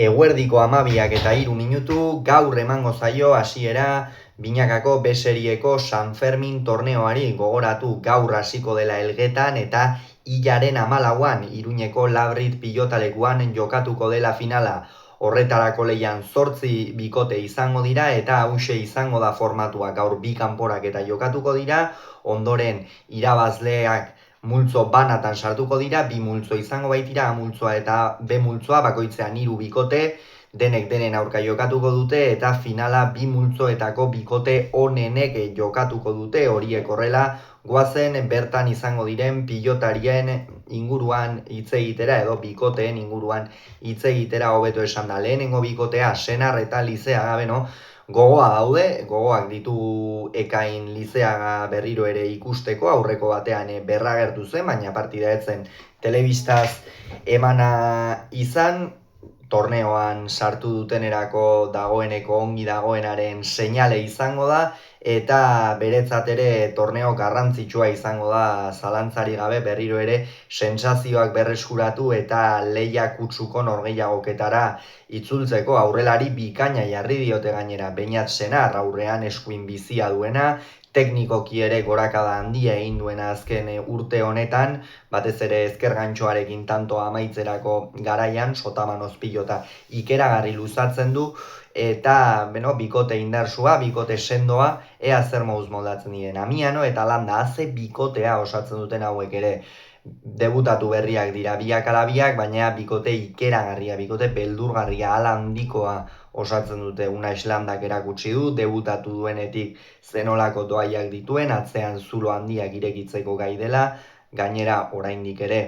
Eguerdiko 12:03 gaur emango zaio hasiera binakako B serieko San Fermin torneoari. Gogoratu gaur hasiko dela Elgetan eta hilaren 14an Iruñeko Labrit pilotalekuan jokatuko dela finala. Horretarako lehian 8 bikote izango dira eta hauxe izango da formatua. Gaur bi kanporaketa jokatuko dira, ondoren irabazleak multzo banatan sartuko dira, bi multzo izango baitira, A multzoa eta B multzoa, bakoitzean 3 bikote, denek denen aurka jokatuko dute eta finala bi multzoetako bikote onenek jokatuko dute. Horiek horrela, goazen bertan izango diren pilotarien inguruan hitz egitera edo bikoteen inguruan hitz egitera, hobeto esan da. Lehenengo bikotea Senar eta Lizeaga, gogoak ditu Ekain Lizeaga berriro ere ikusteko, aurreko batean berragertu zen, baina partida etzen telebistaz emana izan. Torneoan sartu dutenerako dagoeneko ongi dagoenaren seinale izango da, eta beretzat ere torneo garrantzitsua izango da, zalantzari gabe, berriro ere sentsazioak berreskuratu eta lehia kutsuko norgehiagoketara itzultzeko. Aurrelari bikaina jarri diote gainera Beñat Senar, aurrean eskuin bizia duena, teknikoki ere gorakada handia egin duena azken urte honetan, batez ere ezker gantxoarekin tanto amaitzerako garaian, sotamanoz pilota ikeragarri luzatzen du, eta bikote indarsua, bikote sendoa, ea zer moduz moldatzen diren. Amiano eta Landa Aze bikotea osatzen duten hauek ere debutatu berriak dira, biak ala biak, baina bikote ikeragarria, bikote beldurgarria, ala handikoa osatzen dute. Una Islandak erakutsi du, debutatu duenetik zenolako doaiak dituen, atzean zulo handiak irekitzeko gai dela, gainera oraindik ere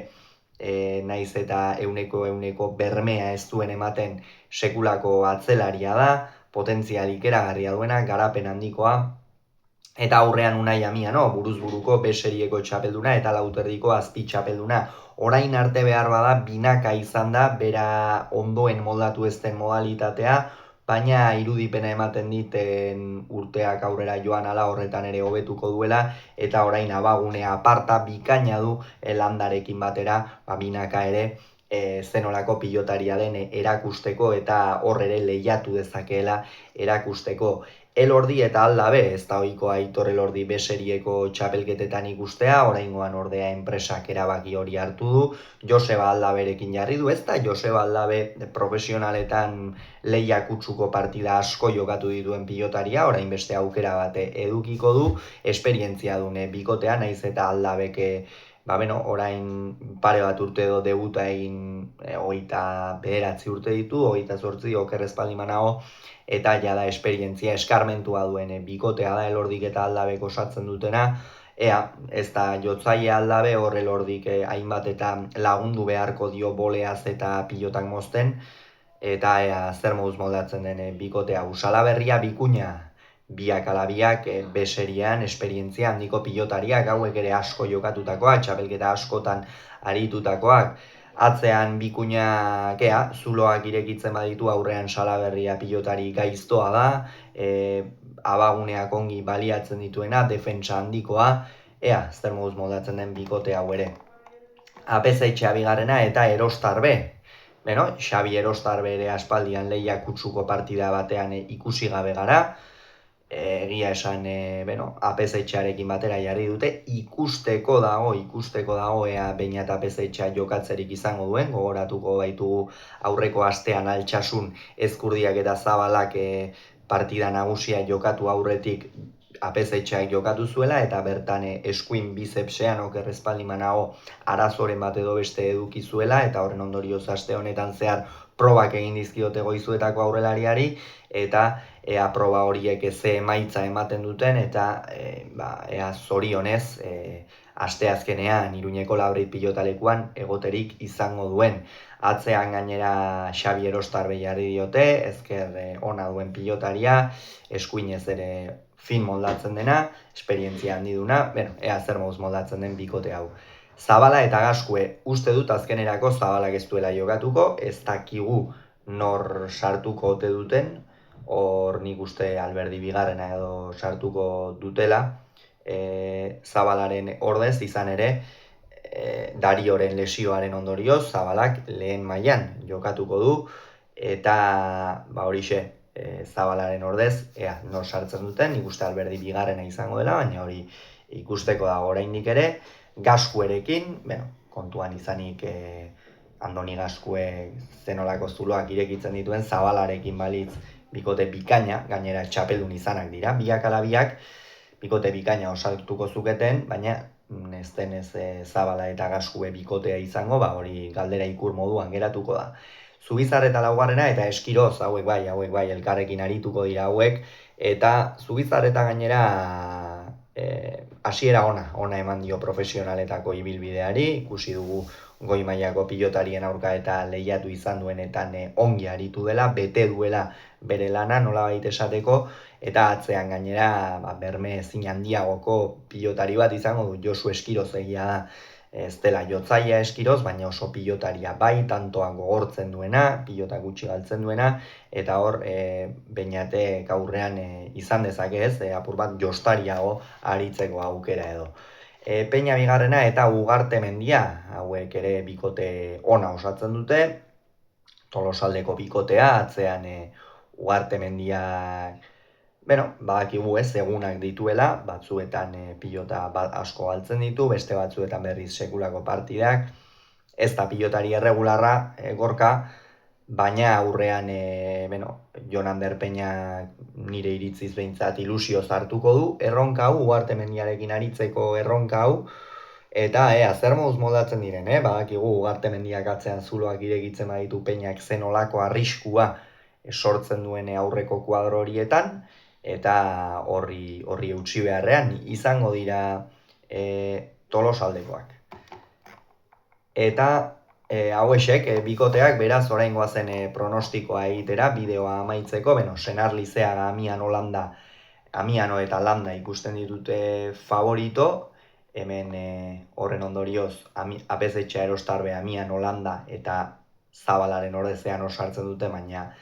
naiz eta euneko bermea ez duen ematen sekulako atzelaria da, potentzial ikeragarria duena, garapen handikoa, eta aurrean Unai Amiano, buruz buruko B serieko txapelduna eta Lauterdiko azpi txapelduna. Orain arte behar bada binaka izan da, bera ondoen moldatu ez den modalitatea, baina irudipena ematen diten urteak aurrera joan ala horretan ere hobetuko duela, eta orain abagune aparta bikaina du Landarekin batera, binaka ere zenolako pilotaria den erakusteko eta hor ere lehiatu dezakeela erakusteko. Elordi eta Aldabe, ez da ohikoa Aitor Elordi B serieko txapelketetan ikustea, oraingoan ordea enpresak erabaki hori hartu du, Joseba Aldaberekin jarri du, ez da Joseba Aldabe profesionaletan lehia kutsuko partida asko jokatu dituen pilotaria, orain beste aukera bate edukiko du, esperientzia dune bikotea, naiz eta Aldabeke orain pare bat urte edo debuta egin 29 urte ditu, 28 oker ez baldin banago, eta jada esperientzia eskarmentua duen bikotea da Elordik eta Aldabek osatzen dutena. Ea, ez da jotzaile Aldabe hor Elordik hainbat eta lagundu beharko dio boleaz eta pilotak mozten, eta ea zer moduz moldatzen den bikotea. Salaberria Bikuña, biak ala biak B serian esperientzia handiko pilotariak, hauek ere asko jokatutakoak, txapelketa askotan aritutakoak. Atzean Bikuñak zuloak irekitzen baditu, aurrean Salaberria pilotari gaiztoa da, abaguneak ongi baliatzen dituena, defentsa handikoa, ea zer moduz moldatzen den bikote hau ere. Apezaitxea bigarrena eta Erostarbe. Xabi Erostarbe ere aspaldian lehia kutsuko partida batean ikusi gabe gara, egia esan Apezaitxearekin batera jarri dute, ikusteko dago ea Beñat Apezaitxea jokatzerik izango duen. Gogoratuko baitugu aurreko astean Altsasun Ezkurdiak eta Zabalak partida nagusia jokatu aurretik Apezaitxeak jokatu zuela, eta bertan eskuin bizepsean oker ez baldin banago arazoren bat edo beste eduki zuela, eta horren ondorioz aste honetan zehar probak egin dizkiote Goizuetako aurrelariari, eta ea proba horiek ze emaitza ematen duten, eta ea zorionez asteazkenean Iruñeko Labrit pilotalekuan egoterik izango duen. Atzean gainera Xabi Erostarbe jarri diote, ezker ona duen pilotaria, eskuinez ere fin moldatzen dena, esperientzia handi duna, ea zer moduz moldatzen den bikote hau. Zabala eta Gaskue, uste dut azkenerako Zabalak ez duela jokatuko, ez dakigu nor sartuko ote duten, hor nik uste Alberdi bigarrena edo sartuko dutela, Zabalaren ordez izan ere, Darioren lesioaren ondorioz, Zabalak lehen mailan jokatuko du, eta horixe, Zabalaren ordez, nor sartzen duten, nik uste Alberdi bigarrena izango dela, baina hori ikusteko dago oraindik ere, Gaskuerekin, kontuan izanik Andoni Gaskue zenolako zuloak irekitzen dituen, Zabalarekin balitz bikote bikaina, gainera txapeldun izanak dira, biak ala biak, bikote bikaina osatuko zuketen, baina ez denez Zabala eta Gaskue bikotea izango, hori galdera ikur moduan geratuko da. Zubizar eta laugarrena eta Eskiroz, hauek bai, elkarrekin arituko dira hauek, eta Zubizar eta gainera hasiera ona eman dio profesionaletako ibilbideari, ikusi dugu goi mailako pilotarien aurka eta lehiatu izan duenetan ongi aritu dela, bete duela bere lana nolabait esateko, eta atzean gainera berme ezin handiagoko pilotari bat izango du Josu Eskiroz, egia da ez dela jotzailea Eskiroz, baina oso pilotaria bai, tantoa gogortzen duena, pilota gutxi galtzen duena, eta hor Beñatek aurrean izan dezake ez, apur bat jostariago aritzeko aukera edo. Peña bigarrena eta Ugarte Mendia, hauek ere bikote ona osatzen dute, Tolosaldeko bikotea, atzean Ugarte Mendiak, badakigu ez, egunak dituela, batzuetan pilota asko galtzen ditu, beste batzuetan berriz sekulako partidak, ez da pilotari erregularra, Gorka, baina aurrean, Jon Ander Peña nire iritziz behintzat ilusio hartuko du, erronka hau, Ugarte Mendiarekin aritzeko erronka hau, eta zer moduz moldatzen diren, badakigu Ugarte Mendiak atzean zuloak irekitzen baditu Peñak zenolako arriskua sortzen duen aurreko kuadro horietan, eta horri eutsi beharrean izango dira Tolosaldekoak. Eta hauexek, bikoteak beraz oraingoa zen pronostikoa egitera, bideoa amaitzeko, Senar Lizeaga, Amiano eta Landa ikusten ditute favorito, hemen horren ondorioz Apezetxea Erostarbe, Amiano, Landa eta Zabalaren ordezean osartzen dute, baina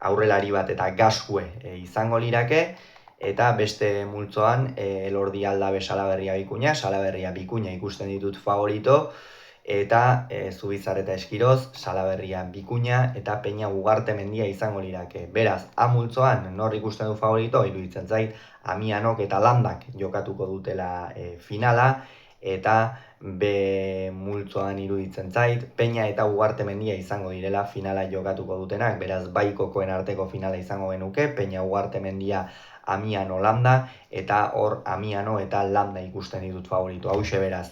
aurrelari bat eta Gaskue izango lirake, eta beste multzoan Elordi Aldabe Salaberria Bikuña, Salaberria Bikuña ikusten ditut favorito, eta Zubizar eta Eskiroz, Salaberria Bikuña eta Peña Ugarte Mendia izango lirake. Beraz, A multzoan nor ikusten du favorito, iruditzen zait, Amianok eta Landak jokatuko dutela finala, eta B multzoan iruditzen zait, Peña eta Ugarte Mendia izango direla finala jokatuko dutenak, beraz baikokoen arteko finala izango genuke, Peña Ugarte Mendia Amiano Landa, eta hor Amiano eta Landa ikusten ditut favorito. Hauxe beraz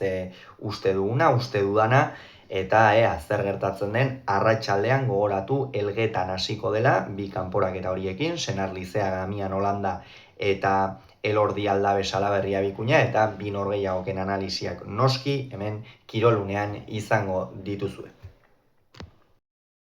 uste duguna, uste dudana, eta zer gertatzen den, arratsaldean gogoratu Elgetan hasiko dela, bi kanporaketa horiekin, Senar Lizeaga, Amiano Landa eta Elordi Aldabe Salaberria Bikuña, eta bi norgehiagoken analisiak noski hemen Kirolunean izango dituzue.